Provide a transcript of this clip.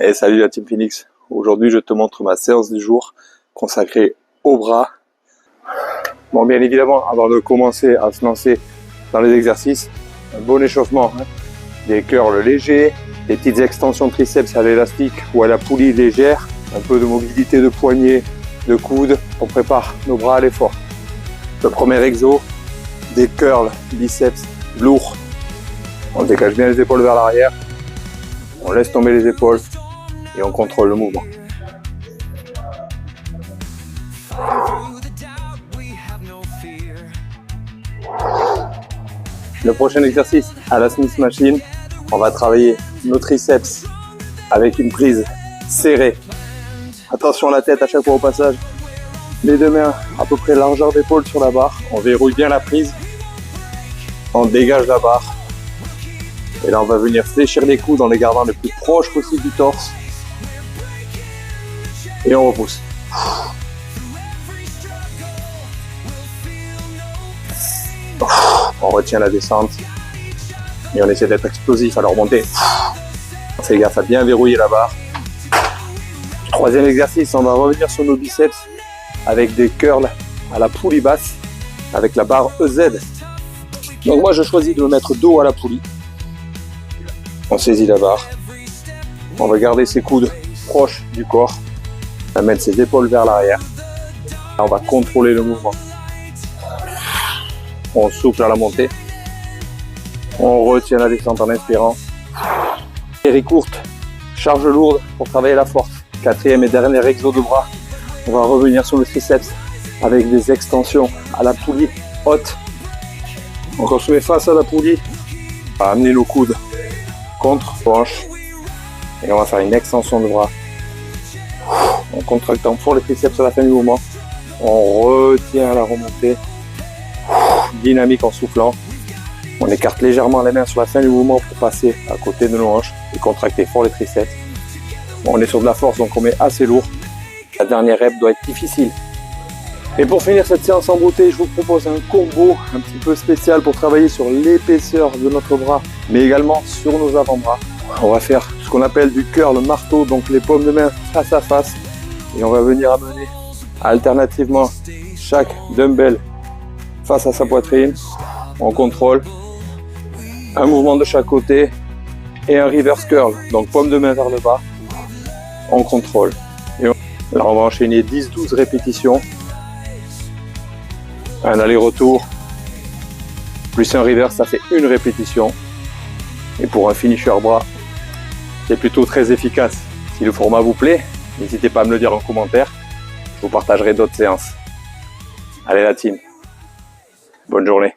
Et salut la Team Phoenix. Aujourd'hui, je te montre ma séance du jour consacrée aux bras. Bon, bien évidemment, avant de commencer à se lancer dans les exercices, un bon échauffement, des curls légers, des petites extensions de triceps à l'élastique ou à la poulie légère, un peu de mobilité de poignet, de coude. On prépare nos bras à l'effort. Le premier exo, des curls biceps lourds. On décache bien les épaules vers l'arrière, on laisse tomber les épaules et on contrôle le mouvement. Le prochain exercice, à la Smith Machine, on va travailler nos triceps avec une prise serrée. Attention à la tête à chaque fois au passage. Les deux mains à peu près largeur d'épaule sur la barre. On verrouille bien la prise. On dégage la barre. Et là, on va venir fléchir les coudes en les gardant le plus proche possible du torse. Et on repousse. On retient la descente. Et on essaie d'être explosif à la remontée. On fait gaffe à bien verrouiller la barre. Troisième exercice, on va revenir sur nos biceps avec des curls à la poulie basse avec la barre EZ. Donc moi, je choisis de me mettre dos à la poulie. On saisit la barre. On va garder ses coudes proches du corps. On va mettre ses épaules vers l'arrière. On va contrôler le mouvement. On souffle à la montée. On retient la descente en inspirant. Série courte, charge lourde pour travailler la force. Quatrième et dernier exo de bras. On va revenir sur le triceps avec des extensions à la poulie haute. Donc on se met face à la poulie. On va amener nos coudes contre hanche. Et on va faire une extension de bras. En contractant fort les triceps à la fin du mouvement. On retient la remontée. Dynamique en soufflant. On écarte légèrement les mains sur la fin du mouvement pour passer à côté de nos hanches et contracter fort les triceps. On est sur de la force, donc on met assez lourd. La dernière rep doit être difficile. Et pour finir cette séance en beauté, je vous propose un combo un petit peu spécial pour travailler sur l'épaisseur de notre bras, mais également sur nos avant-bras. On va faire ce qu'on appelle du curl marteau, donc les paumes de main face à face. Et on va venir amener alternativement chaque dumbbell face à sa poitrine. On contrôle un mouvement de chaque côté et un reverse curl, donc paume de main vers le bas. On contrôle. Et là, on va enchaîner 10-12 répétitions. Un aller-retour, plus un reverse, ça fait une répétition. Et pour un finisher bras, c'est plutôt très efficace. Si le format vous plaît, n'hésitez pas à me le dire en commentaire. Je vous partagerai d'autres séances. Allez la team, bonne journée.